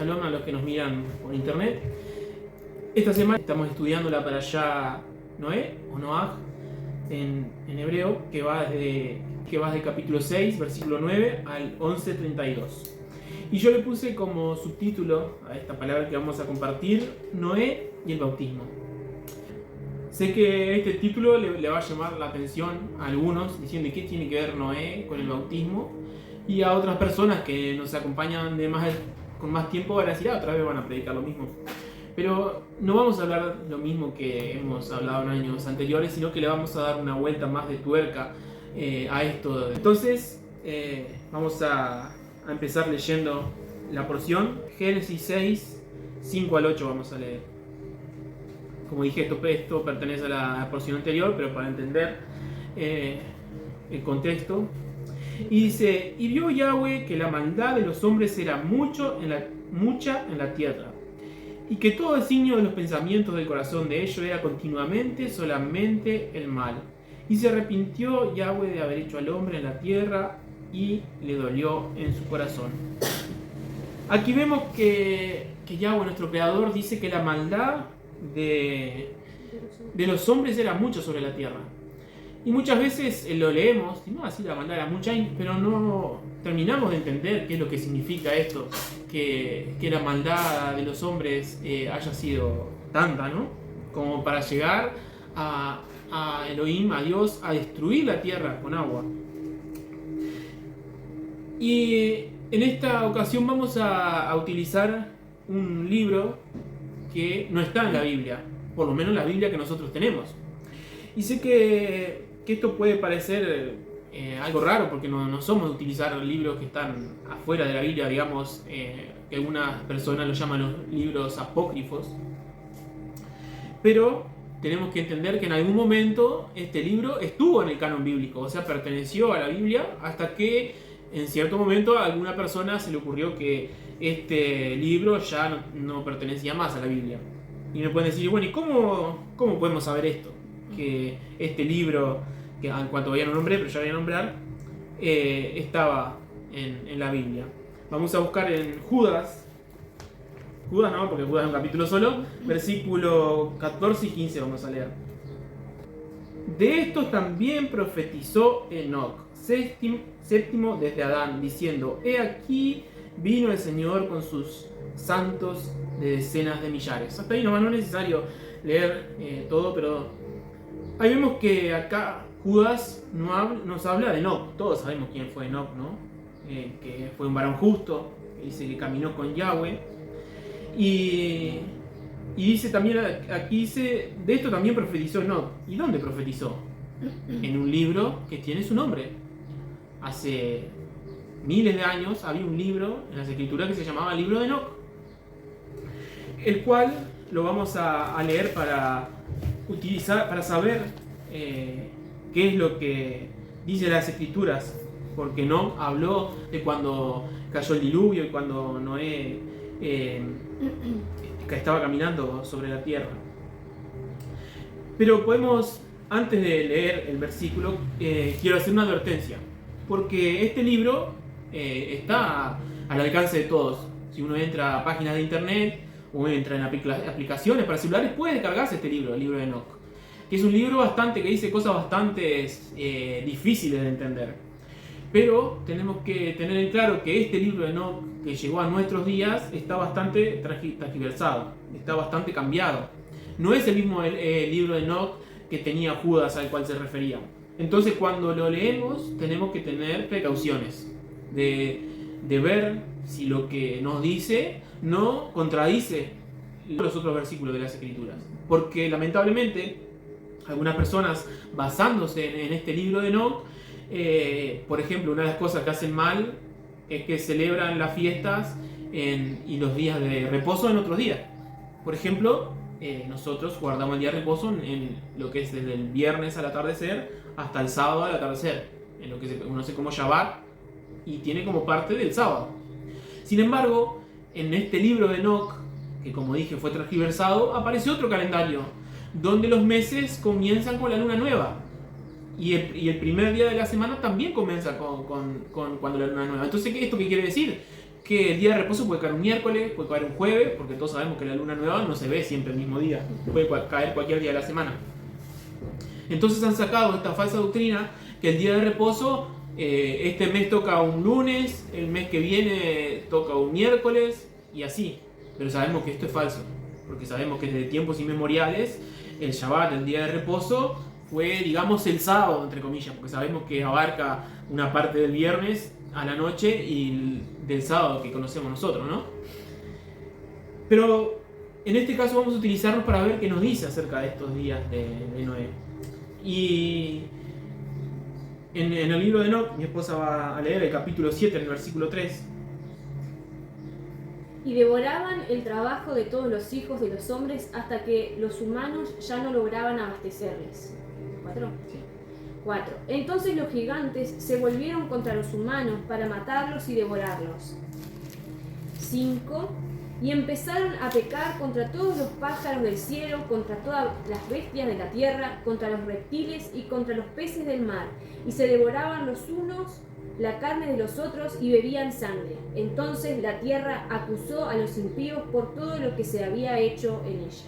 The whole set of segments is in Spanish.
Shalom a los que nos miran por internet. Esta semana estamos estudiando la parashá Noé o Noaj en hebreo, que va desde capítulo 6, versículo 9 al 11:32. Y yo le puse como subtítulo a esta palabra que vamos a compartir: Noé y el bautismo. Sé que este título le va a llamar la atención a algunos, diciendo qué tiene que ver Noé con el bautismo, y a otras personas que nos acompañan con más tiempo van a decir, otra vez van a predicar lo mismo. Pero no vamos a hablar lo mismo que hemos hablado en años anteriores, sino que le vamos a dar una vuelta más de tuerca a esto. Entonces vamos a empezar leyendo la porción. Génesis 6, 5 al 8 vamos a leer. Como dije, esto pertenece a la porción anterior, pero para entender el contexto. Y dice, y vio Yahweh que la maldad de los hombres era mucha en la tierra, y que todo designio de los pensamientos del corazón de ellos era continuamente solamente el mal. Y se arrepintió Yahweh de haber hecho al hombre en la tierra, y le dolió en su corazón. Aquí vemos que Yahweh, nuestro creador, dice que la maldad de los hombres era mucho sobre la tierra. Y muchas veces lo leemos, y no, así la maldad era mucha, pero no terminamos de entender qué es lo que significa esto, que la maldad de los hombres haya sido tanta, ¿no? Como para llegar a Elohim, a Dios, a destruir la tierra con agua. Y en esta ocasión vamos a utilizar un libro que no está en la Biblia, por lo menos la Biblia que nosotros tenemos. Y sé que esto puede parecer algo raro, porque no somos de utilizar libros que están afuera de la Biblia, digamos, que algunas personas lo llaman los libros apócrifos. Pero tenemos que entender que en algún momento este libro estuvo en el canon bíblico, o sea, perteneció a la Biblia, hasta que en cierto momento a alguna persona se le ocurrió que este libro ya no pertenecía más a la Biblia. Y me pueden decir, bueno, ¿y cómo podemos saber esto? Que este libro, que en cuanto todavía no nombré, pero ya voy a nombrar, estaba en la Biblia. Vamos a buscar en Judas no, porque Judas es un capítulo solo, versículo 14 y 15 vamos a leer. De estos también profetizó Enoc, séptimo desde Adán, diciendo, he aquí vino el Señor con sus santos de decenas de millares. Hasta ahí no es necesario leer todo, pero ahí vemos que acá Judas nos habla de Enoc. Todos sabemos quién fue Enoc, ¿no? Que fue un varón justo, que dice que caminó con Yahweh. Y dice también, aquí dice, de esto también profetizó Enoc. ¿Y dónde profetizó? En un libro que tiene su nombre. Hace miles de años había un libro en las escrituras que se llamaba el libro de Enoc, el cual lo vamos a leer para utilizar, para saber qué es lo que dice las escrituras, porque Enoc habló de cuando cayó el diluvio y cuando Noé estaba caminando sobre la tierra. Pero antes de leer el versículo, quiero hacer una advertencia, porque este libro está al alcance de todos. Si uno entra a páginas de internet o entra en aplicaciones para celulares, puede descargarse este libro, el libro de Enoc, que es un libro que dice cosas bastante difíciles de entender. Pero tenemos que tener en claro que este libro de Enoc, que llegó a nuestros días, está bastante transgiversado, está bastante cambiado. No es el mismo libro de Enoc que tenía Judas al cual se refería. Entonces, cuando lo leemos, tenemos que tener precauciones de ver si lo que nos dice no contradice los otros versículos de las Escrituras. Porque lamentablemente, algunas personas, basándose en este libro de Enoc, por ejemplo, una de las cosas que hacen mal es que celebran las fiestas y los días de reposo en otros días. Por ejemplo, nosotros guardamos el día de reposo en lo que es desde el viernes al atardecer hasta el sábado al atardecer, en lo que se conoce como Shabbat, y tiene como parte del sábado. Sin embargo, en este libro de Enoc, que como dije fue transgiversado, aparece otro calendario, donde los meses comienzan con la luna nueva. Y el primer día de la semana también comienza con cuando la luna nueva. Entonces, ¿esto qué quiere decir? que el día de reposo puede caer un miércoles, puede caer un jueves, porque todos sabemos que la luna nueva no se ve siempre el mismo día, puede caer cualquier día de la semana. Entonces han sacado esta falsa doctrina que el día de reposo, este mes toca un lunes, el mes que viene toca un miércoles y así. Pero sabemos que esto es falso, porque sabemos que desde tiempos inmemoriales el Shabbat, el día de reposo, fue, digamos, el sábado, entre comillas, porque sabemos que abarca una parte del viernes a la noche y del sábado que conocemos nosotros, ¿no? Pero en este caso vamos a utilizarlos para ver qué nos dice acerca de estos días de Noé. Y en el libro de Enoc, mi esposa va a leer el capítulo 7, en el versículo 3. Y devoraban el trabajo de todos los hijos de los hombres hasta que los humanos ya no lograban abastecerles. 4. Sí. 4. Entonces los gigantes se volvieron contra los humanos para matarlos y devorarlos. 5. Y empezaron a pecar contra todos los pájaros del cielo, contra todas las bestias de la tierra, contra los reptiles y contra los peces del mar. Y se devoraban los unos la carne de los otros y bebían sangre. Entonces la tierra acusó a los impíos por todo lo que se había hecho en ella.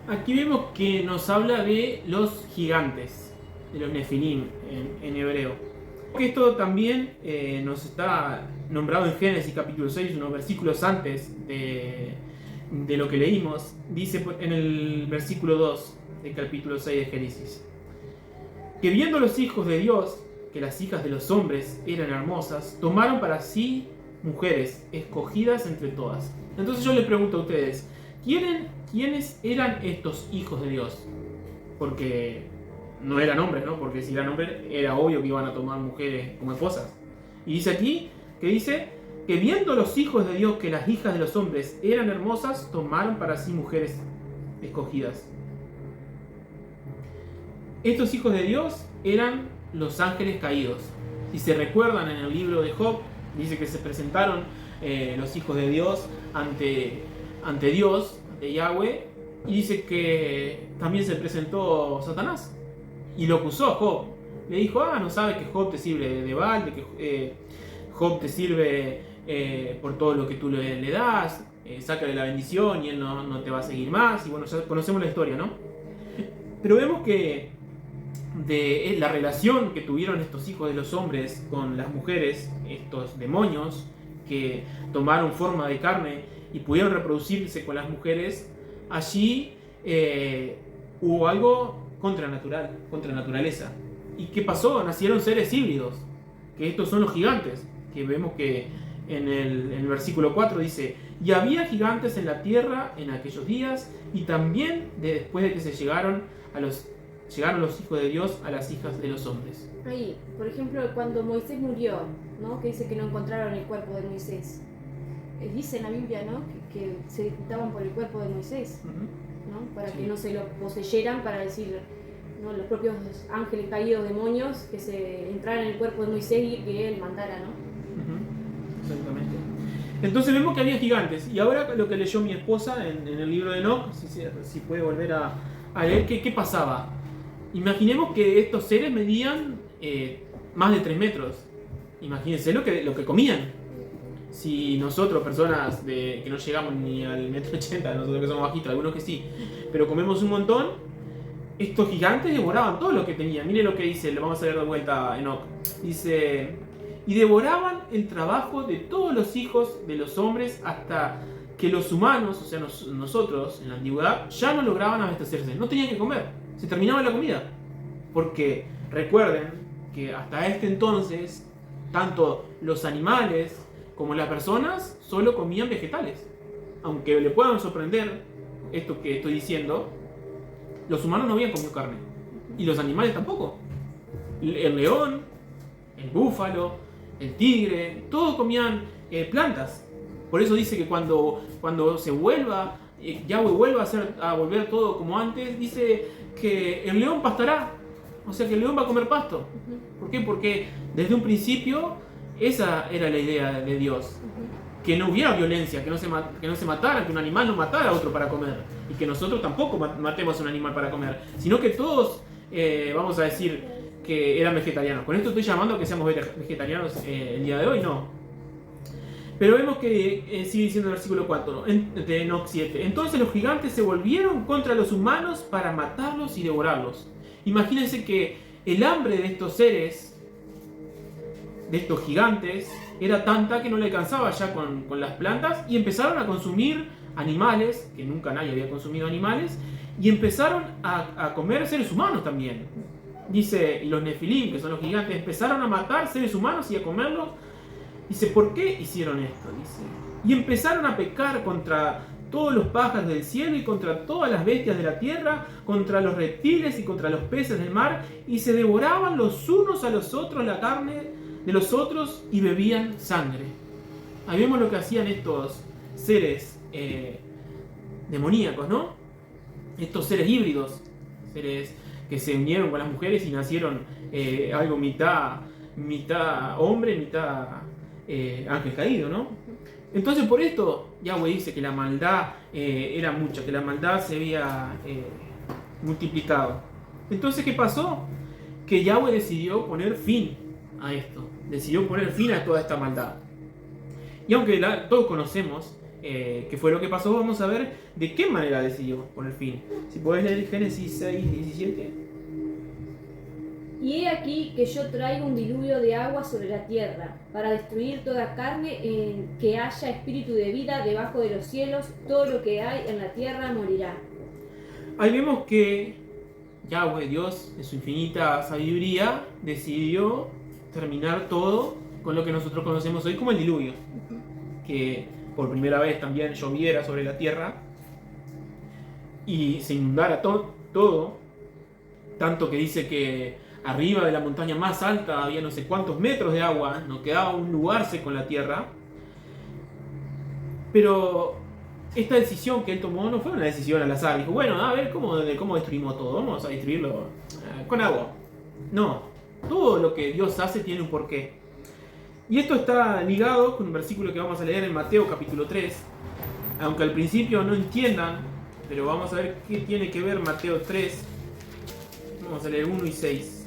Aquí vemos que nos habla de los gigantes, de los nefilim en hebreo. Esto también nos está nombrado en Génesis capítulo 6, unos versículos antes de lo que leímos. Dice en el versículo 2 del capítulo 6 de Génesis: que viendo los hijos de Dios que las hijas de los hombres eran hermosas, tomaron para sí mujeres escogidas entre todas. Entonces yo les pregunto a ustedes, ¿quiénes eran estos hijos de Dios? Porque no eran hombres, ¿no? Porque si eran hombres era obvio que iban a tomar mujeres como esposas. Y dice aquí, que dice que viendo los hijos de Dios que las hijas de los hombres eran hermosas, tomaron para sí mujeres escogidas. Estos hijos de Dios eran los ángeles caídos. Si se recuerdan en el libro de Job, dice que se presentaron los hijos de Dios ante Dios, ante Yahweh, y dice que también se presentó Satanás y lo acusó a Job. Le dijo, no sabes que Job te sirve de Baal, de que Job te sirve por todo lo que tú le das, sácale la bendición y él no te va a seguir más. Y bueno, ya conocemos la historia, ¿no? Pero vemos que de la relación que tuvieron estos hijos de los hombres con las mujeres, estos demonios que tomaron forma de carne y pudieron reproducirse con las mujeres, allí hubo algo contranatural, contra naturaleza. ¿Y qué pasó? Nacieron seres híbridos, que estos son los gigantes, que vemos que en el versículo 4 dice: y había gigantes en la tierra en aquellos días, y también después de que llegaron los hijos de Dios a las hijas de los hombres. Ahí, por ejemplo, cuando Moisés murió, ¿no? Que dice que no encontraron el cuerpo de Moisés. Dice en la Biblia, ¿no? Que se disputaban por el cuerpo de Moisés, ¿no? Para que no se lo poseyeran, para decir, ¿no? Los propios ángeles caídos, demonios, que se entraran en el cuerpo de Moisés y que él mandara, ¿no? Exactamente. Entonces vemos que había gigantes. Y ahora lo que leyó mi esposa en el libro de Enoc, si puede volver a leer, ¿qué pasaba? Imaginemos que estos seres medían más de 3 metros. Imagínense lo que comían. Si nosotros, personas que no llegamos ni al 1,80 m, nosotros que somos bajitos, algunos que sí, pero comemos un montón, estos gigantes devoraban todo lo que tenían. Miren lo que dice, lo vamos a leer de vuelta Enoc. Dice: y devoraban el trabajo de todos los hijos de los hombres hasta que los humanos, o sea nosotros en la antigüedad, ya no lograban abastecerse, no tenían que comer, se terminaba la comida. Porque recuerden que hasta este entonces, tanto los animales como las personas solo comían vegetales. Aunque le puedan sorprender esto que estoy diciendo, los humanos no habían comido carne, y los animales tampoco. El león, el búfalo, el tigre, todos comían plantas. Por eso dice que cuando se vuelva, Yahweh vuelva a volver todo como antes, dice que el león pastará. O sea que el león va a comer pasto. ¿Por qué? Porque desde un principio esa era la idea de Dios. Que no hubiera violencia, que no se matara, que un animal no matara a otro para comer. Y que nosotros tampoco matemos a un animal para comer. Sino que todos, vamos a decir, que eran vegetarianos. Con esto estoy llamando a que seamos vegetarianos el día de hoy, no. Pero vemos que sigue diciendo el versículo 4, de Enoc 7. Entonces los gigantes se volvieron contra los humanos para matarlos y devorarlos. Imagínense que el hambre de estos seres, de estos gigantes, era tanta que no le alcanzaba ya con las plantas y empezaron a consumir animales, que nunca nadie había consumido animales, y empezaron a comer seres humanos también. Dice, y los nefilim, que son los gigantes, empezaron a matar seres humanos y a comerlos. Dice, ¿por qué hicieron esto? Dice, y empezaron a pecar contra todos los pájaros del cielo y contra todas las bestias de la tierra, contra los reptiles y contra los peces del mar, y se devoraban los unos a los otros la carne de los otros y bebían sangre. Ahí vemos lo que hacían estos seres demoníacos, ¿no? Estos seres híbridos, seres que se unieron con las mujeres y nacieron algo mitad hombre, mitad ángel caído, ¿no? Entonces por esto Yahweh dice que la maldad era mucha, que la maldad se había multiplicado. Entonces, ¿qué pasó? Que Yahweh decidió poner fin a esto, decidió poner fin a toda esta maldad. Y aunque todos conocemos qué fue lo que pasó, vamos a ver de qué manera decidió poner fin. Si podés leer Génesis 6, 17. Y he aquí que yo traigo un diluvio de agua sobre la tierra, para destruir toda carne en que haya espíritu de vida debajo de los cielos, todo lo que hay en la tierra morirá. Ahí vemos que Yahweh, Dios, en su infinita sabiduría, decidió terminar todo con lo que nosotros conocemos hoy como el diluvio. Que por primera vez también lloviera sobre la tierra y se inundara todo, tanto que dice que arriba de la montaña más alta había no sé cuántos metros de agua, no quedaba un lugar seco en la tierra. Pero esta decisión que él tomó no fue una decisión al azar. Dijo, bueno, a ver cómo destruimos todo, vamos a destruirlo con agua. No, todo lo que Dios hace tiene un porqué. Y esto está ligado con un versículo que vamos a leer en Mateo capítulo 3. Aunque al principio no entiendan, pero vamos a ver qué tiene que ver Mateo 3. Vamos a leer 1 y 6.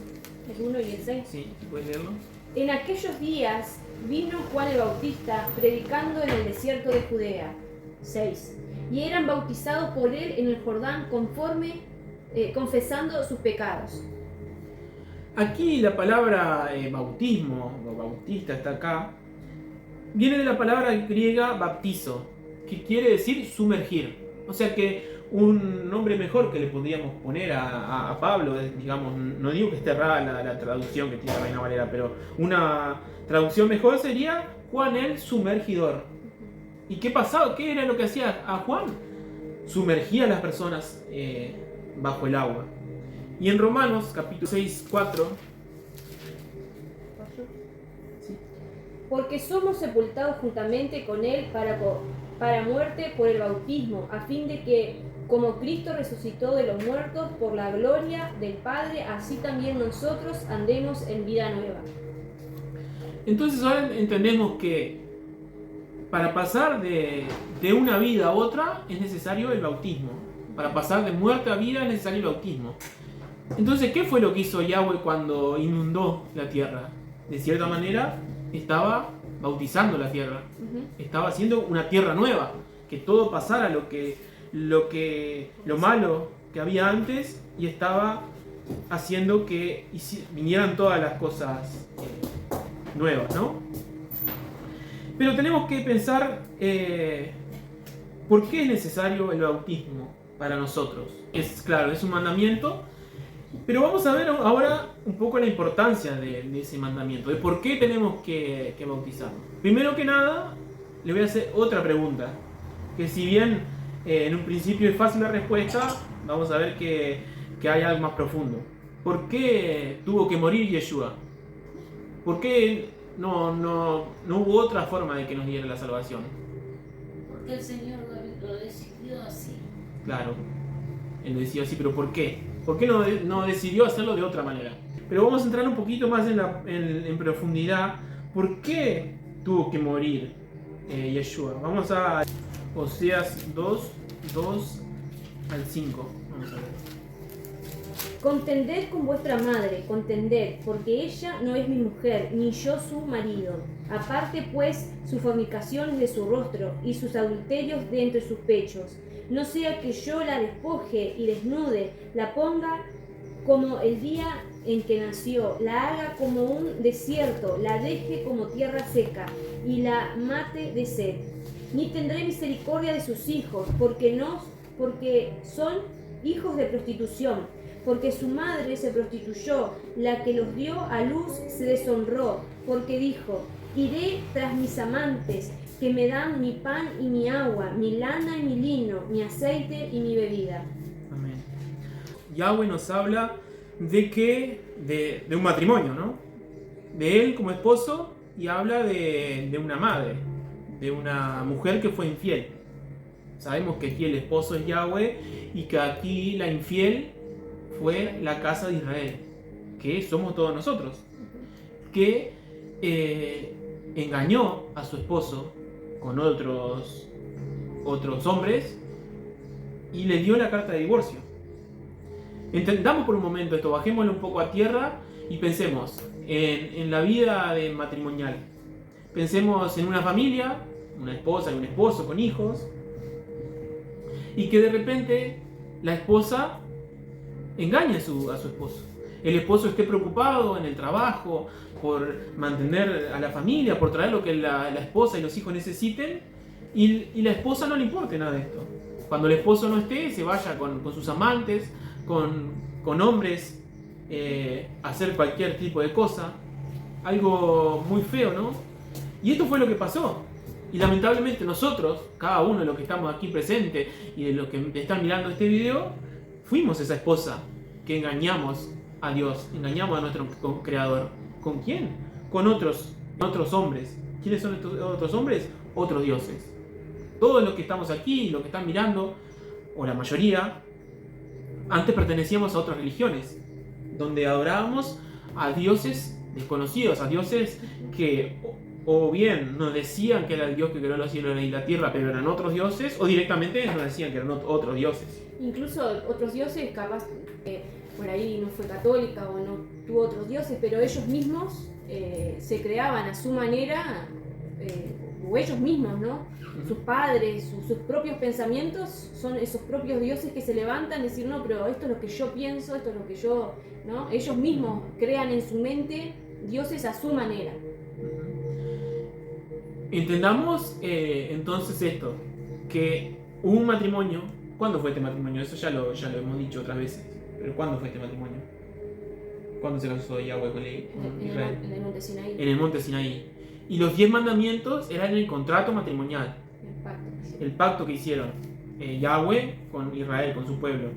¿El 1 y el 6? Sí, ¿puedes leerlo? En aquellos días vino Juan el Bautista predicando en el desierto de Judea. 6. Y eran bautizados por él en el Jordán confesando sus pecados. Aquí la palabra bautismo, o bautista está acá, viene de la palabra griega baptizo, que quiere decir sumergir. O sea que un nombre mejor que le podríamos poner a Pablo, digamos, no digo que esté errada la traducción que tiene la Reina Valera, pero una traducción mejor sería Juan el Sumergidor. ¿Y qué pasaba? ¿Qué era lo que hacía a Juan? Sumergía a las personas bajo el agua. Y en Romanos capítulo 6, 4. ¿Sí? Porque somos sepultados juntamente con él para muerte por el bautismo, a fin de que, como Cristo resucitó de los muertos por la gloria del Padre, así también nosotros andemos en vida nueva. Entonces ahora entendemos que para pasar de una vida a otra es necesario el bautismo. Para pasar de muerte a vida es necesario el bautismo. Entonces, ¿qué fue lo que hizo Yahweh cuando inundó la tierra? De cierta manera, estaba bautizando la tierra. Estaba haciendo una tierra nueva. Que todo pasara lo malo que había antes, y estaba haciendo que vinieran todas las cosas nuevas, ¿no? Pero tenemos que pensar ¿por qué es necesario el bautismo para nosotros? Claro, es un mandamiento. Pero vamos a ver ahora un poco la importancia de ese mandamiento, de por qué tenemos que bautizarnos. Primero que nada, le voy a hacer otra pregunta, que si bien en un principio es fácil la respuesta, vamos a ver que hay algo más profundo. ¿Por qué tuvo que morir Yeshua? ¿Por qué no hubo otra forma de que nos diera la salvación? Porque el Señor lo decidió así. Claro, Él lo decidió así, pero ¿por qué? ¿Por qué no decidió hacerlo de otra manera? Pero vamos a entrar un poquito más en profundidad. ¿Por qué tuvo que morir Yeshua? Vamos a Oseas 2 al 5. Vamos a ver. Contended con vuestra madre, contended, porque ella no es mi mujer, ni yo su marido. Aparte pues sus fornicaciones de su rostro y sus adulterios de entre sus pechos. No sea que yo la despoje y desnude, la ponga como el día en que nació, la haga como un desierto, la deje como tierra seca y la mate de sed. Ni tendré misericordia de sus hijos, porque son hijos de prostitución. Porque su madre se prostituyó, la que los dio a luz se deshonró, porque dijo: iré tras mis amantes, que me dan mi pan y mi agua, mi lana y mi lino, mi aceite y mi bebida. Amén. Yahweh nos habla de un matrimonio, ¿no? De él como esposo, y habla de una madre, de una mujer que fue infiel. Sabemos que aquí el esposo es Yahweh y que aquí la infiel fue la casa de Israel, que somos todos nosotros, que engañó a su esposo con otros hombres y le dio la carta de divorcio. Entendamos por un momento esto, bajémoslo un poco a tierra y pensemos en la vida matrimonial. Pensemos en una familia, una esposa y un esposo con hijos, y que de repente la esposa engaña a su esposo. El esposo esté preocupado en el trabajo por mantener a la familia, por traer lo que la esposa y los hijos necesiten, y la esposa no le importe nada de esto. Cuando el esposo no esté, se vaya con sus amantes, con hombres, a hacer cualquier tipo de cosa. Algo muy feo, ¿no? Y esto fue lo que pasó. Y lamentablemente nosotros, cada uno de los que estamos aquí presentes y de los que están mirando este video, fuimos esa esposa que engañamos a Dios, engañamos a nuestro Creador. ¿Con quién? Con otros hombres. ¿Quiénes son estos otros hombres? Otros dioses. Todos los que estamos aquí, los que están mirando, o la mayoría, antes pertenecíamos a otras religiones, donde adorábamos a dioses desconocidos, a dioses que o bien nos decían que era el Dios que creó los cielos y la tierra, pero eran otros dioses, o directamente nos decían que eran otros dioses. Incluso otros dioses, capaz por ahí no fue católica o no tuvo otros dioses, pero ellos mismos se creaban a su manera, o ellos mismos, ¿no? Sus padres, sus propios pensamientos son esos propios dioses que se levantan y decir: no, pero esto es lo que yo pienso, esto es lo que yo, ¿no? Ellos mismos crean en su mente dioses a su manera. Entendamos entonces esto, que hubo un matrimonio. ¿Cuándo fue este matrimonio? Eso ya lo hemos dicho otras veces. Pero ¿cuándo fue este matrimonio? ¿Cuándo se casó Yahweh con Israel? En el monte Sinaí. En el monte Sinaí. Y los 10 mandamientos eran el contrato matrimonial. El pacto que hicieron Yahweh con Israel, con su pueblo.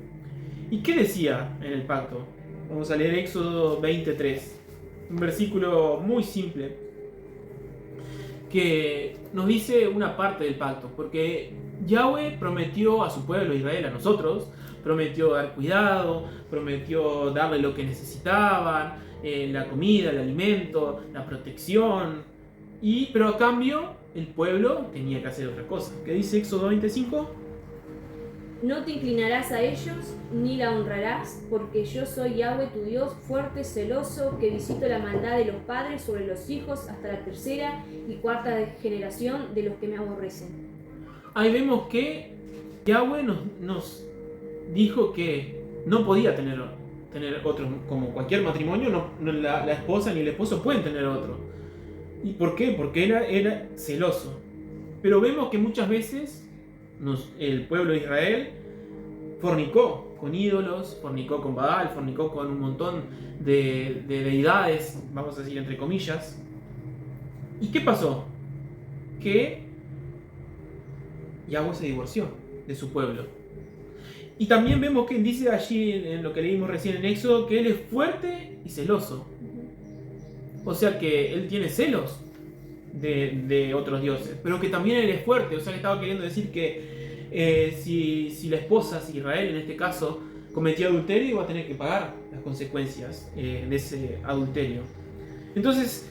¿Y qué decía en el pacto? Vamos a leer Éxodo 23. Un versículo muy simple que nos dice una parte del pacto, porque Yahweh prometió a su pueblo Israel, a nosotros, prometió dar cuidado, prometió darle lo que necesitaban, la comida, el alimento, la protección, pero a cambio el pueblo tenía que hacer otra cosa. ¿Qué dice Éxodo 25? No te inclinarás a ellos, ni la honrarás, porque yo soy Yahweh tu Dios, fuerte, celoso, que visito la maldad de los padres sobre los hijos hasta la tercera y cuarta generación de los que me aborrecen. Ahí vemos que Yahweh nos dijo que no podía tener otro, como cualquier matrimonio, la esposa ni el esposo pueden tener otro. ¿Y por qué? Porque era celoso. Pero vemos que muchas veces el pueblo de Israel fornicó con ídolos, fornicó con Baal, fornicó con un montón de deidades, vamos a decir entre comillas. ¿Y qué pasó? Que Yahweh se divorció de su pueblo. Y también vemos que dice allí en lo que leímos recién en Éxodo que él es fuerte y celoso. O sea que él tiene celos de otros dioses, pero que también él es fuerte. O sea que estaba queriendo decir que si la esposa, si Israel en este caso, cometía adulterio, iba a tener que pagar las consecuencias de ese adulterio. Entonces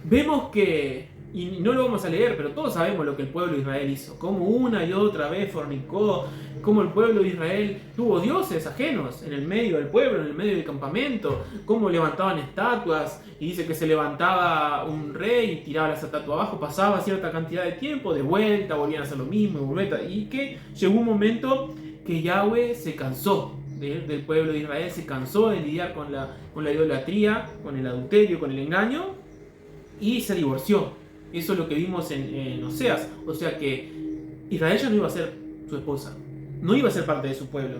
vemos que y no lo vamos a leer, pero todos sabemos lo que el pueblo de Israel hizo, cómo una y otra vez fornicó, cómo el pueblo de Israel tuvo dioses ajenos en el medio del pueblo, en el medio del campamento, cómo levantaban estatuas, y dice que se levantaba un rey y tiraba la estatua abajo, pasaba cierta cantidad de tiempo, de vuelta, volvían a hacer lo mismo, y que llegó un momento que Yahweh se cansó del pueblo de Israel, se cansó de lidiar con la idolatría, con el adulterio, con el engaño, y se divorció. Eso es lo que vimos en Oseas. O sea que Israel ya no iba a ser su esposa, no iba a ser parte de su pueblo.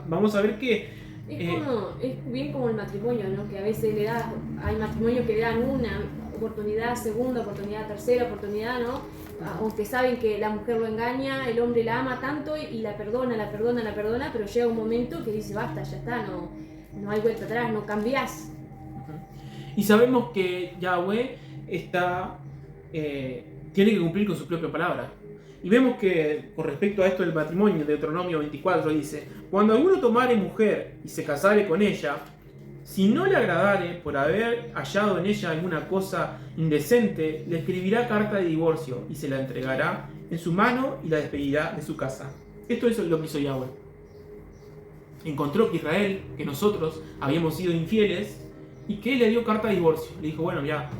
Vamos a ver que es bien como el matrimonio, ¿no? Que a veces hay matrimonios que le dan una oportunidad, segunda oportunidad, tercera oportunidad, ¿no? Aunque saben que la mujer lo engaña, el hombre la ama tanto y la perdona, pero llega un momento que dice basta, ya está, no hay vuelta atrás, no cambiás. Y sabemos que Yahweh tiene que cumplir con su propia palabra. Y vemos que con respecto a esto del matrimonio, de Deuteronomio 24 dice: cuando alguno tomare mujer y se casare con ella, si no le agradare por haber hallado en ella alguna cosa indecente, le escribirá carta de divorcio y se la entregará en su mano y la despedirá de su casa. Esto es lo que hizo Yahweh. Encontró que Israel, que nosotros habíamos sido infieles, y que le dio carta de divorcio. Le dijo: bueno, ya,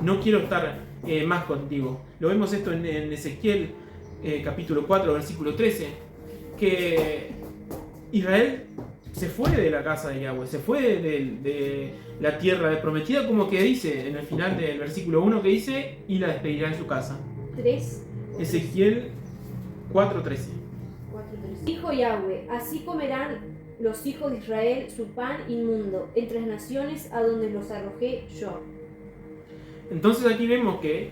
no quiero estar más contigo. Lo vemos esto en Ezequiel capítulo 4, versículo 13, que Israel se fue de la casa de Yahweh, se fue de la tierra prometida, como que dice en el final del versículo 1, que dice: y la despedirá en su casa. 3. Ezequiel 4:13. Dijo Yahweh: así comerán los hijos de Israel su pan inmundo entre las naciones a donde los arrojé yo. Entonces aquí vemos que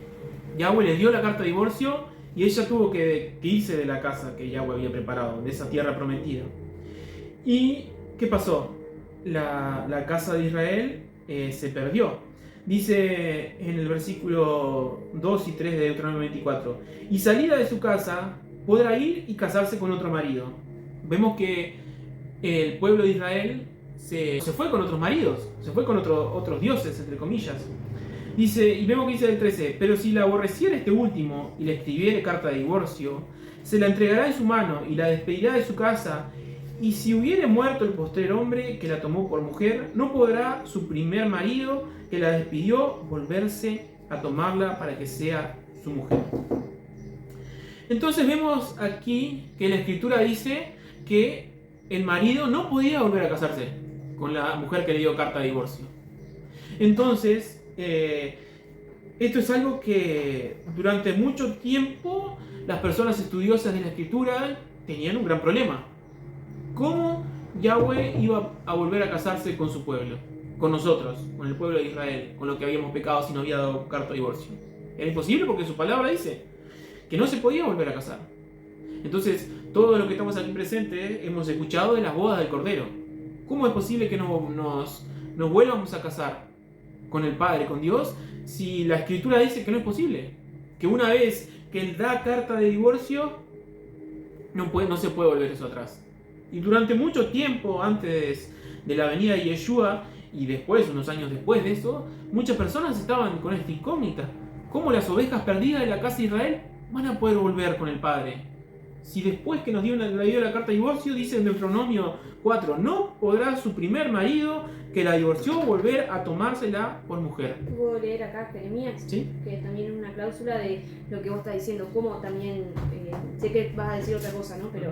Yahweh les dio la carta de divorcio y ella tuvo que irse de la casa que Yahweh había preparado, de esa tierra prometida. ¿Y qué pasó? La casa de Israel se perdió. Dice en el versículo 2 y 3 de Deuteronomio 24: y salida de su casa podrá ir y casarse con otro marido. Vemos que el pueblo de Israel se fue con otros maridos, se fue con otros dioses, entre comillas. Dice, y vemos que dice el 13: pero si la aborreciera este último y le escribiere carta de divorcio, se la entregará en su mano y la despedirá de su casa. Y si hubiere muerto el postrer hombre que la tomó por mujer, no podrá su primer marido que la despidió volverse a tomarla para que sea su mujer. Entonces vemos aquí que la escritura dice que el marido no podía volver a casarse con la mujer que le dio carta de divorcio. Entonces, esto es algo que durante mucho tiempo las personas estudiosas de la escritura tenían un gran problema. ¿Cómo Yahweh iba a volver a casarse con su pueblo? Con nosotros, con el pueblo de Israel, con lo que habíamos pecado si no había dado carta de divorcio. Era imposible porque su palabra dice que no se podía volver a casar. Entonces, todo lo que estamos aquí presentes hemos escuchado de las bodas del Cordero. ¿Cómo es posible que nos vuelvamos a casar con el Padre, con Dios, si la Escritura dice que no es posible? Que una vez que Él da carta de divorcio, no se puede volver eso atrás. Y durante mucho tiempo antes de la venida de Yeshua, y después, unos años después de eso, muchas personas estaban con esta incógnita. ¿Cómo las ovejas perdidas de la casa de Israel van a poder volver con el Padre? Si después que nos dio la carta de divorcio, dice en Deuteronomio 4, no podrá su primer marido que la divorció volver a tomársela por mujer. Puedo leer acá Jeremías, ¿sí? Que también es una cláusula de lo que vos estás diciendo, como también, sé que vas a decir otra cosa, ¿no? Pero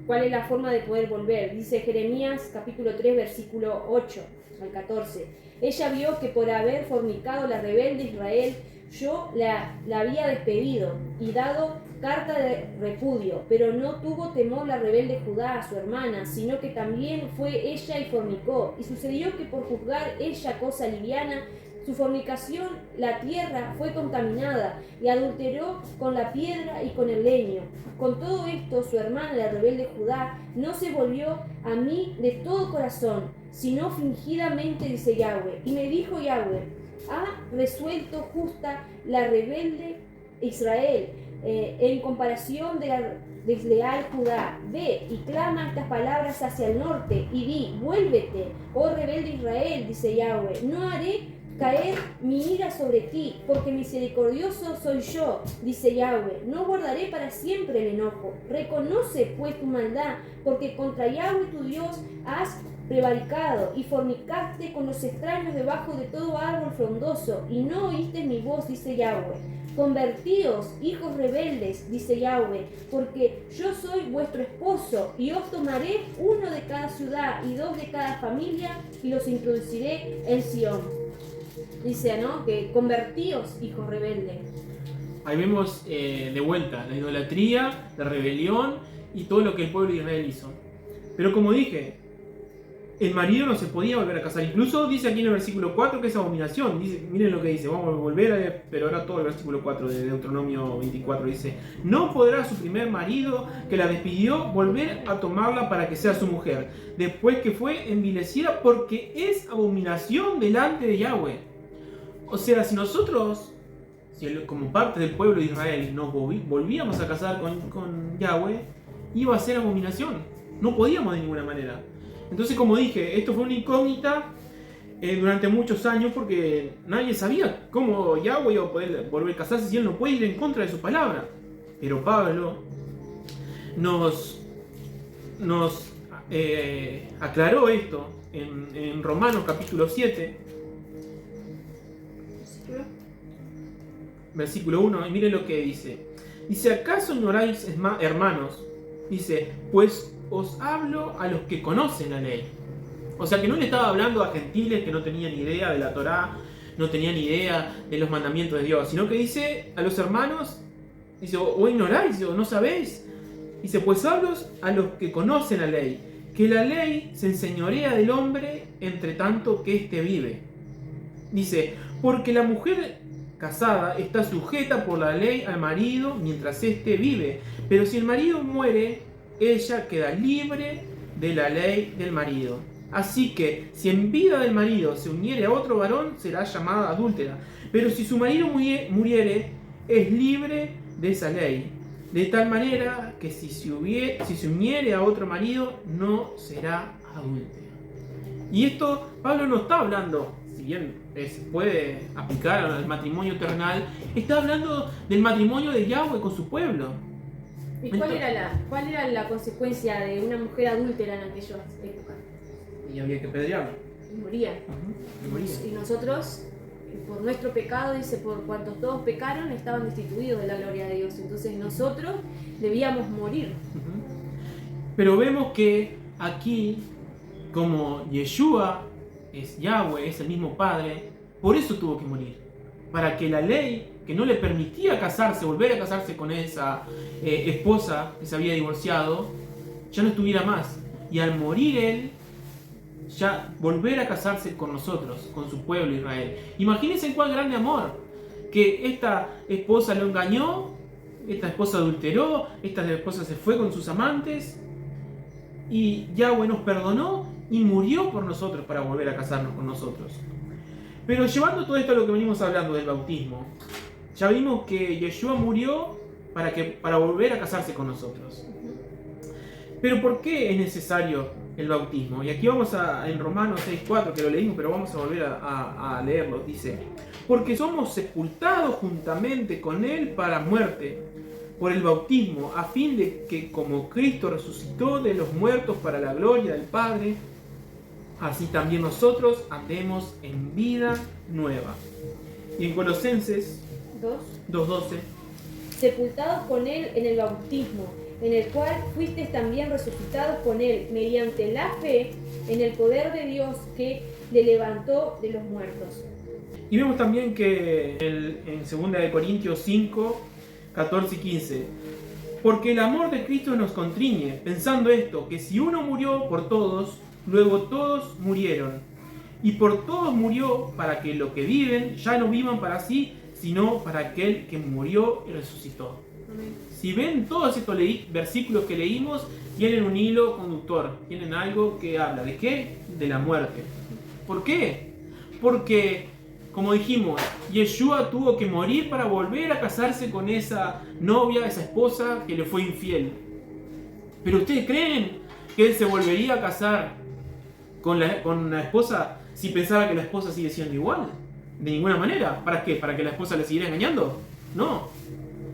¿cuál es la forma de poder volver? Dice Jeremías capítulo 3, versículo 8 al 14. Ella vio que por haber fornicado la rebelde Israel, yo la había despedido y dado carta de repudio, pero no tuvo temor la rebelde Judá, su hermana, sino que también fue ella y fornicó. Y sucedió que por juzgar ella cosa liviana, su fornicación, la tierra fue contaminada y adulteró con la piedra y con el leño. Con todo esto, su hermana, la rebelde Judá, no se volvió a mí de todo corazón, sino fingidamente, dice Yahweh. Y me dijo Yahweh: ha resuelto justa la rebelde Israel en comparación de la desleal Judá. Ve y clama estas palabras hacia el norte y di: vuélvete, oh rebelde Israel, dice Yahweh. No haré caer mi ira sobre ti, porque misericordioso soy yo, dice Yahweh. No guardaré para siempre el enojo. Reconoce pues tu maldad, porque contra Yahweh tu Dios has prevaricado y fornicaste con los extraños debajo de todo árbol frondoso, y no oíste mi voz, dice Yahweh. Convertíos, hijos rebeldes, dice Yahweh, porque yo soy vuestro esposo, y os tomaré uno de cada ciudad y dos de cada familia, y los introduciré en Sión. Dice, ¿no? Que convertíos, hijos rebeldes. Ahí vemos de vuelta la idolatría, la rebelión y todo lo que el pueblo de Israel hizo. Pero como dije, el marido no se podía volver a casar. Incluso dice aquí en el versículo 4 que es abominación. Dice, miren lo que dice, vamos a volver a leer, pero ahora todo el versículo 4 de Deuteronomio 24 dice: no podrá su primer marido que la despidió volver a tomarla para que sea su mujer, después que fue envilecida, porque es abominación delante de Yahweh. O sea, si nosotros, como parte del pueblo de Israel, nos volvíamos a casar con Yahweh, iba a ser abominación. No podíamos de ninguna manera. Entonces, como dije, esto fue una incógnita durante muchos años, porque nadie sabía cómo Yahweh iba a poder volver a casarse si él no puede ir en contra de su palabra. Pero Pablo nos aclaró esto en Romanos capítulo 7, versículo 1, y miren lo que dice. Dice: ¿acaso ignoráis, hermanos? Dice: pues os hablo a los que conocen la ley. O sea que no le estaba hablando a gentiles que no tenían ni idea de la Torá, no tenían ni idea de los mandamientos de Dios, sino que dice a los hermanos, dice: o ignoráis, o no sabéis. Dice: pues hablo a los que conocen la ley, que la ley se enseñorea del hombre entre tanto que éste vive. Dice: porque la mujer casada está sujeta por la ley al marido mientras éste vive, pero si el marido muere, ella queda libre de la ley del marido. Así que si en vida del marido se uniere a otro varón, será llamada adúltera, pero si su marido muriere, es libre de esa ley, de tal manera que si se uniere a otro marido, no será adúltera. Y esto Pablo no está hablando, si bien se puede aplicar al matrimonio terrenal, está hablando del matrimonio de Yahweh con su pueblo. ¿Y cuál era la consecuencia de una mujer adúltera en aquellas épocas? Y había que apedrearla. Y morían. Y nosotros, por nuestro pecado, dice, por cuantos todos pecaron, estaban destituidos de la gloria de Dios. Entonces nosotros debíamos morir. Pero vemos que aquí, como Yeshua es Yahweh, es el mismo Padre, por eso tuvo que morir. Para que la ley que no le permitía casarse, volver a casarse con esa esposa que se había divorciado, ya no estuviera más. Y al morir él, ya volver a casarse con nosotros, con su pueblo Israel. Imagínense cuál grande amor, que esta esposa lo engañó, esta esposa adulteró, esta esposa se fue con sus amantes, y Yahweh nos perdonó y murió por nosotros para volver a casarnos con nosotros. Pero llevando todo esto a lo que venimos hablando del bautismo, ya vimos que Yeshua murió para volver a casarse con nosotros. Pero ¿por qué es necesario el bautismo? Y aquí vamos en Romanos 6:4, que lo leímos, pero vamos a volver a leerlo. Dice: porque somos sepultados juntamente con Él para muerte, por el bautismo, a fin de que como Cristo resucitó de los muertos para la gloria del Padre, así también nosotros andemos en vida nueva. Y en Colosenses 2:12: sepultados con Él en el bautismo, en el cual fuisteis también resucitados con Él, mediante la fe en el poder de Dios que le levantó de los muertos. Y vemos también que en 2 Corintios 5, 14 y 15: porque el amor de Cristo nos constriñe, pensando esto, que si uno murió por todos, luego todos murieron. Y por todos murió, para que los que viven ya no vivan para sí, sino para aquel que murió y resucitó. Amén. Si ven todos estos versículos que leímos, tienen un hilo conductor, tienen algo que habla. ¿De qué? De la muerte. ¿Por qué? Porque, como dijimos, Yeshua tuvo que morir para volver a casarse con esa novia, esa esposa que le fue infiel. Pero ¿ustedes creen que él se volvería a casar con la esposa si pensaba que la esposa sigue siendo igual? De ninguna manera. ¿Para qué? ¿Para que la esposa le siguiera engañando? No.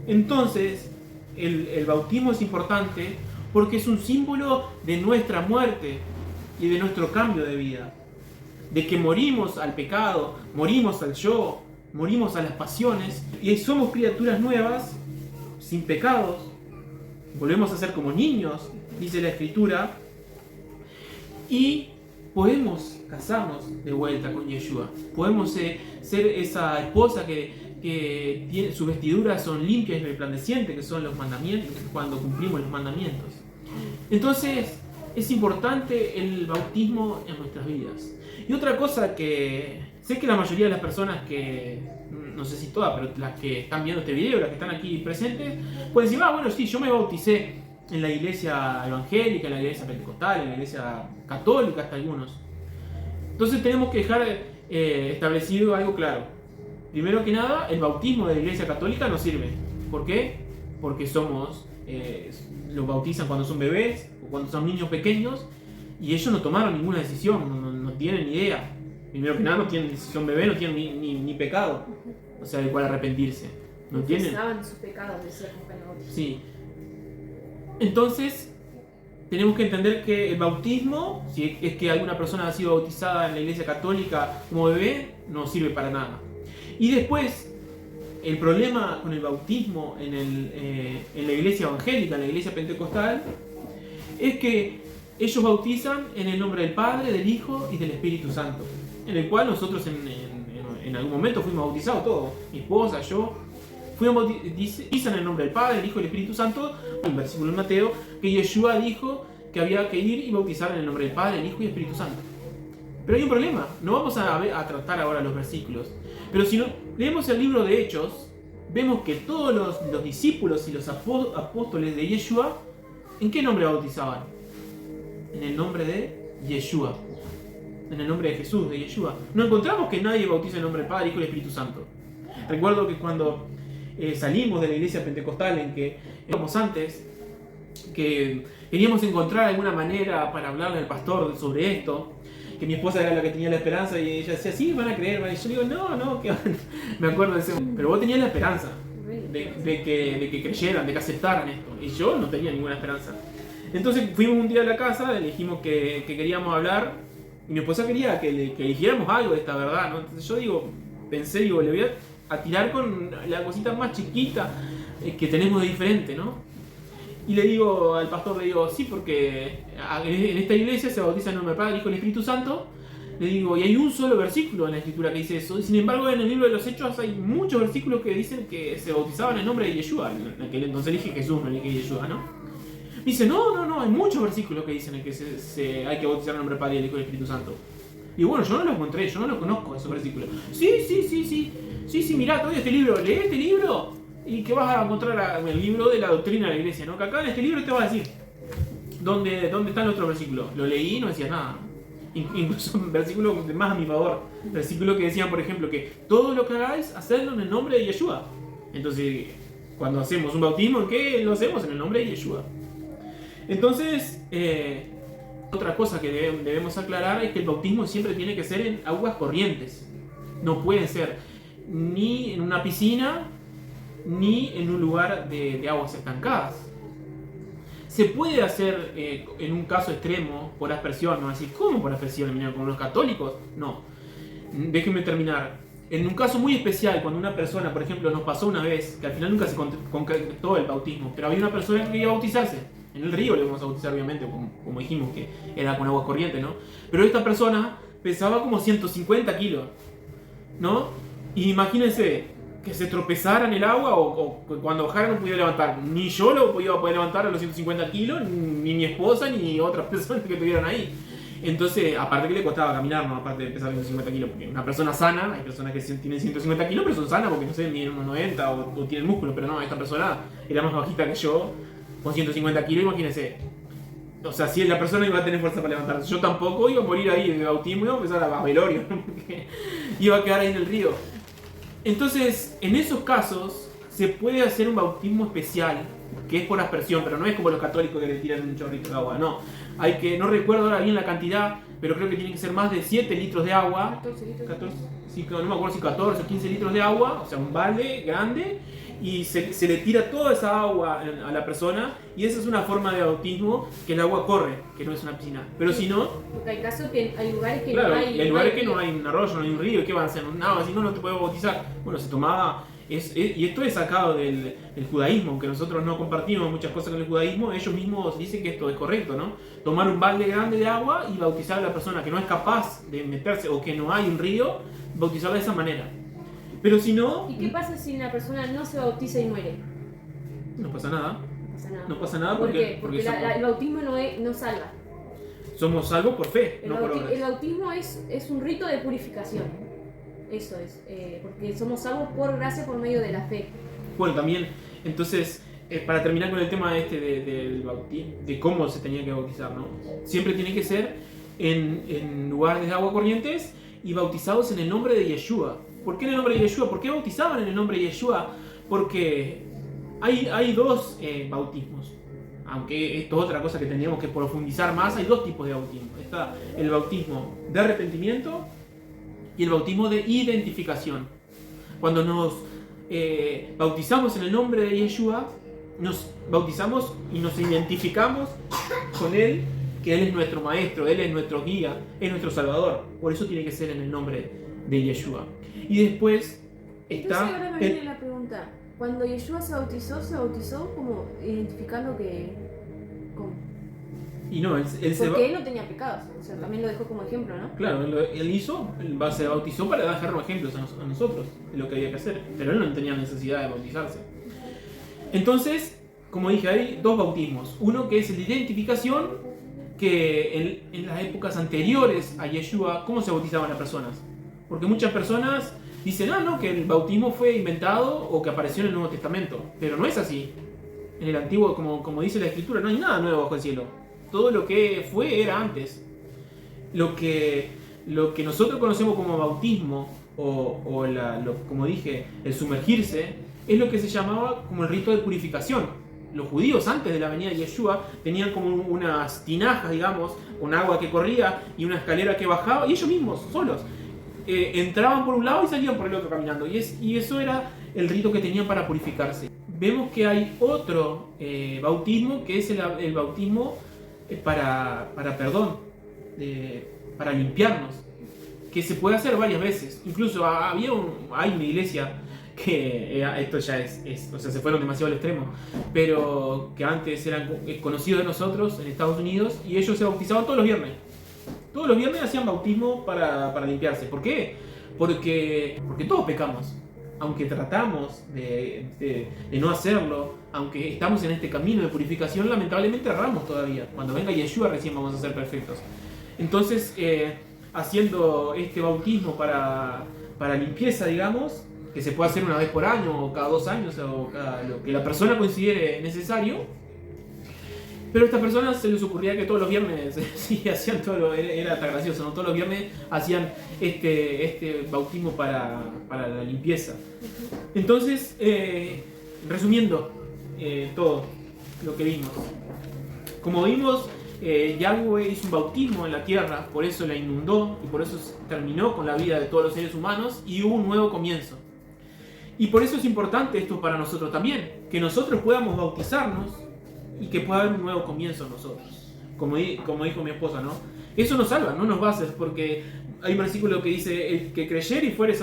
Entonces, el bautismo es importante porque es un símbolo de nuestra muerte y de nuestro cambio de vida. De que morimos al pecado, morimos al yo, morimos a las pasiones y somos criaturas nuevas, sin pecados. Volvemos a ser como niños, dice la Escritura, y podemos casarnos de vuelta con Yeshua. Podemos ser esa esposa que tiene, sus vestiduras son limpias y resplandecientes, que son los mandamientos, cuando cumplimos los mandamientos. Entonces, es importante el bautismo en nuestras vidas. Y otra cosa que sé que la mayoría de las personas que, no sé si todas, pero las que están viendo este video, las que están aquí presentes, pueden decir, bueno, sí, yo me bauticé en la iglesia evangélica, en la iglesia pentecostal, en la iglesia católica, hasta algunos. Entonces tenemos que dejar establecido algo claro. Primero que nada, el bautismo de la iglesia católica no sirve. ¿Por qué? Porque los bautizan cuando son bebés o cuando son niños pequeños y ellos no tomaron ninguna decisión, no tienen ni idea. Primero que nada, no tienen, si son bebés no tienen ni pecado, o sea, del cual arrepentirse. No tienen. Saben sus pecados, decía Juan Bautista. Sí. Entonces, tenemos que entender que el bautismo, si es que alguna persona ha sido bautizada en la iglesia católica como bebé, no sirve para nada. Y después, el problema con el bautismo en la iglesia evangélica, en la iglesia pentecostal, es que ellos bautizan en el nombre del Padre, del Hijo y del Espíritu Santo, en el cual nosotros en algún momento fuimos bautizados todos, mi esposa, yo. Bautizan en el nombre del Padre, del Hijo y del Espíritu Santo. Un versículo en Mateo que Yeshua dijo que había que ir y bautizar en el nombre del Padre, del Hijo y del Espíritu Santo. Pero hay un problema, no vamos a tratar ahora los versículos, pero si leemos el libro de Hechos, vemos que todos los discípulos y los apóstoles de Yeshua, ¿en qué nombre bautizaban? En el nombre de Yeshua, en el nombre de Jesús, de Yeshua. No encontramos que nadie bautice en el nombre del Padre, Hijo y Espíritu Santo. Recuerdo que cuando salimos de la iglesia pentecostal en que éramos antes, que queríamos encontrar alguna manera para hablarle al pastor sobre esto, que mi esposa era la que tenía la esperanza y ella decía, sí, van a creer, y yo digo, no, que me acuerdo de ese momento. Pero vos tenías la esperanza de que creyeran, de que aceptaran esto, y yo no tenía ninguna esperanza. Entonces fuimos un día a la casa, le dijimos que queríamos hablar, y mi esposa quería que eligiéramos algo de esta verdad, ¿no? Entonces yo pensé, le voy a tirar con la cosita más chiquita que tenemos de diferente, ¿no? Y le digo al pastor, sí, porque en esta iglesia se bautiza en el nombre del Padre, del Hijo y del Espíritu Santo. Le digo, y hay un solo versículo en la Escritura que dice eso. Y sin embargo, en el libro de los Hechos hay muchos versículos que dicen que se bautizaban en el nombre de Yeshua. En aquel entonces dije Jesús, no dije Yeshua, ¿no? Dice, no, hay muchos versículos que dicen que hay que bautizar en el nombre del Padre, del Hijo y del Espíritu Santo. Y bueno, yo no los encontré, yo no los conozco, esos versículos. Sí, mirá, todavía este libro, lee este libro y que vas a encontrar el libro de la doctrina de la iglesia, ¿no? Que acá en este libro te va a decir dónde están los otros versículos. Lo leí y no decía nada. Incluso un versículo más a mi favor. Versículo que decían, por ejemplo, que todo lo que hagáis, hacedlo en el nombre de Yeshua. Entonces, cuando hacemos un bautismo, ¿en qué lo hacemos? En el nombre de Yeshua. Entonces, otra cosa que debemos aclarar es que el bautismo siempre tiene que ser en aguas corrientes. No puede ser ni en una piscina ni en un lugar de aguas estancadas. Se puede hacer en un caso extremo por aspersión, ¿no? Así, ¿cómo por aspersión? Mira, ¿con los católicos? No. Déjenme terminar. En un caso muy especial, cuando una persona, por ejemplo, nos pasó una vez, que al final nunca se concretó el bautismo, pero había una persona que quería bautizarse. En el río le vamos a bautizar, obviamente, como dijimos, que era con agua corriente, ¿no? Pero esta persona pesaba como 150 kilos, ¿no? Y imagínense que se tropezara en el agua o cuando bajara no pudiera levantar. Ni yo lo podía poder levantar a los 150 kilos, ni mi esposa, ni otras personas que estuvieran ahí. Entonces, aparte que le costaba caminar, ¿no? Aparte de pesar 150 kilos, porque una persona sana, hay personas que tienen 150 kilos, pero son sanas porque no sé, miden unos 90 o tienen músculo, pero no, esta persona era más bajita que yo, con 150 kilos, imagínense. O sea, si la persona iba a tener fuerza para levantarse, yo tampoco, iba a morir ahí de bautismo, iba a empezar a velorio, porque iba a quedar ahí en el río. Entonces, en esos casos, se puede hacer un bautismo especial que es por aspersión, pero no es como los católicos que le tiran un chorrito de agua, no. No recuerdo ahora bien la cantidad, pero creo que tiene que ser más de 7 litros de agua. 14 litros. 14, sí, no me acuerdo si 14 o 15 litros de agua, o sea, un balde grande, y se le tira toda esa agua a la persona, y esa es una forma de bautismo, que el agua corre, que no es una piscina. Pero si no, Porque hay casos que hay lugares que claro, no hay. y hay lugares que no hay un arroyo, no hay un río, ¿qué van a hacer? Nada, si no, no te puedes bautizar. Bueno, se tomaba, y esto es sacado del judaísmo, aunque nosotros no compartimos muchas cosas con el judaísmo, ellos mismos dicen que esto es correcto, ¿no? Tomar un balde grande de agua y bautizar a la persona que no es capaz de meterse o que no hay un río, bautizarla de esa manera. Pero si no, ¿Y qué pasa si una persona no se bautiza y muere? no pasa nada. No pasa nada. No pasa nada ¿Por porque, qué? Porque somos, el bautismo no salva. somos salvos por fe, no por obras. El bautismo es un rito de purificación. Eso es. Porque somos salvos por gracia por medio de la fe. Bueno, también, entonces, para terminar con el tema del bautismo, de cómo se tenía que bautizar, ¿no? Siempre tiene que ser en lugares de agua corrientes y bautizados en el nombre de Yeshua. ¿Por qué en el nombre de Yeshua? ¿Por qué bautizaban en el nombre de Yeshua? Porque hay dos bautismos. Aunque esto es otra cosa que tendríamos que profundizar más, hay dos tipos de bautismo. Está el bautismo de arrepentimiento y el bautismo de identificación. Cuando nos bautizamos en el nombre de Yeshua, nos bautizamos y nos identificamos con Él, que Él es nuestro maestro, Él es nuestro guía, es nuestro salvador. Por eso tiene que ser en el nombre de Yeshua. Y después Entonces ahora está... me viene la pregunta. Cuando Yeshua se bautizó como identificando que... ¿Cómo? Y no, él Porque él no tenía pecados. O sea, también lo dejó como ejemplo, ¿no? Claro, él se bautizó para dejarnos ejemplos a nosotros de lo que había que hacer, pero él no tenía necesidad de bautizarse. Entonces, como dije, hay dos bautismos. Uno que es el de identificación, que en las épocas anteriores a Yeshua, ¿cómo se bautizaban las personas? Porque muchas personas dicen, no, que el bautismo fue inventado o que apareció en el Nuevo Testamento, pero no es así. En el Antiguo, como dice la Escritura, no hay nada nuevo bajo el cielo. Todo lo que fue era antes. Lo que nosotros conocemos como bautismo, como dije, el sumergirse, es lo que se llamaba como el rito de purificación. Los judíos antes de la venida de Yeshua tenían como unas tinajas, digamos, con agua que corría y una escalera que bajaba, y ellos mismos, solos, entraban por un lado y salían por el otro caminando. Y eso era el rito que tenían para purificarse. Vemos que hay otro bautismo, que es el bautismo para perdón, para limpiarnos, que se puede hacer varias veces. Incluso hay una iglesia que esto ya o sea, se fueron demasiado al extremo, pero que antes eran conocidos de nosotros en Estados Unidos, y ellos se bautizaban todos los viernes. Todos los viernes hacían bautismo para limpiarse. ¿Por qué? Porque todos pecamos. Aunque tratamos de no hacerlo, aunque estamos en este camino de purificación, lamentablemente erramos todavía. Cuando venga Yeshua recién vamos a ser perfectos. Entonces, haciendo este bautismo para limpieza, digamos, que se puede hacer una vez por año, o cada 2 años, o cada lo que la persona considere necesario. Pero a estas personas se les ocurría que todos los viernes sí, hacían era tan gracioso, ¿no? Todos los viernes hacían este bautismo para la limpieza. Entonces, resumiendo todo lo que vimos. Como vimos, Yahweh hizo un bautismo en la tierra, por eso la inundó y por eso terminó con la vida de todos los seres humanos y hubo un nuevo comienzo. Y por eso es importante esto para nosotros también, que nosotros podamos bautizarnos y que pueda haber un nuevo comienzo en nosotros. Como dijo mi esposa, ¿no? Eso nos salva, no nos va a hacer, porque hay un versículo que dice, el que creyere y fuere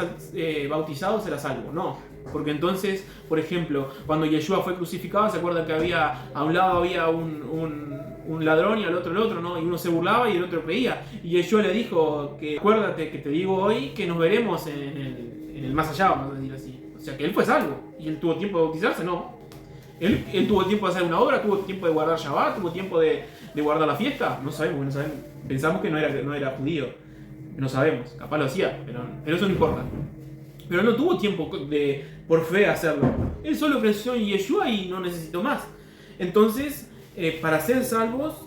bautizado será salvo. No, porque entonces, por ejemplo, cuando Yeshua fue crucificado, se acuerdan que a un lado había un ladrón y al otro el otro, ¿no? Y uno se burlaba y el otro creía. Y Yeshua le dijo que acuérdate que te digo hoy que nos veremos en el más allá, vamos a decir así. O sea que él fue salvo. ¿Y él tuvo tiempo de bautizarse? No. Él tuvo tiempo de hacer una obra, tuvo tiempo de guardar Shabbat, tuvo tiempo de guardar la fiesta. No sabemos. Pensamos que no era judío. No sabemos. Capaz lo hacía, pero eso no importa. Pero no tuvo tiempo por fe hacerlo. Él solo creció en Yeshua y no necesitó más. Entonces, para ser salvos,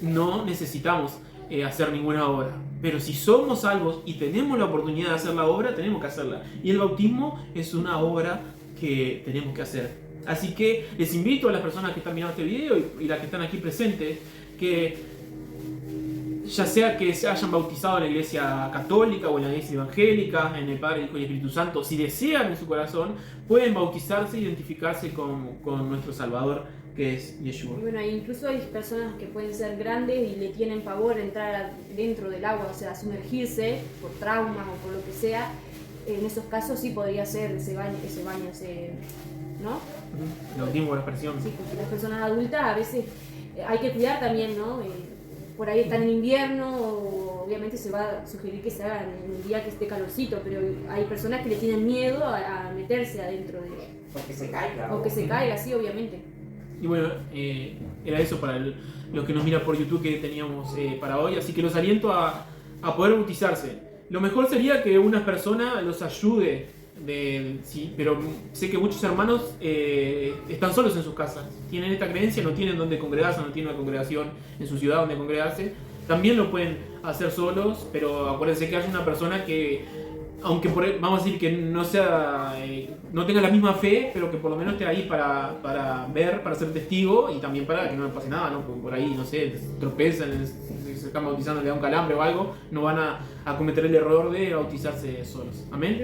no necesitamos hacer ninguna obra. Pero si somos salvos y tenemos la oportunidad de hacer la obra, tenemos que hacerla. Y el bautismo es una obra que tenemos que hacer. Así que les invito a las personas que están mirando este video y las que están aquí presentes, que ya sea que se hayan bautizado en la iglesia católica o en la iglesia evangélica, en el Padre, Hijo y Espíritu Santo, si desean en su corazón, pueden bautizarse e identificarse con nuestro Salvador, que es Yeshua. Y bueno, incluso hay personas que pueden ser grandes y le tienen pavor entrar dentro del agua, o sea, sumergirse por traumas o por lo que sea. En esos casos sí podría ser ese baño, ¿no? El bautismo o la expresión. Sí, porque las personas adultas a veces hay que cuidar también, ¿no? Por ahí están en invierno, obviamente se va a sugerir que se haga en un día que esté calorcito, pero hay personas que le tienen miedo a meterse adentro de... Porque se caiga. O que se caiga, sí, obviamente. Y bueno, era eso para los que nos miran por YouTube que teníamos para hoy. Así que los aliento a poder bautizarse. Lo mejor sería que una persona los ayude. Sí, pero sé que muchos hermanos están solos en sus casas. Tienen esta creencia, no tienen donde congregarse, no tienen una congregación en su ciudad donde congregarse. También lo pueden hacer solos, pero acuérdense que hay una persona que, aunque vamos a decir que no sea, no tenga la misma fe, pero que por lo menos esté ahí para ver, para ser testigo y también para que no le pase nada, ¿no? Por ahí, no sé, tropezan, se están bautizando, le da un calambre o algo, no van a cometer el error de bautizarse solos. Amén.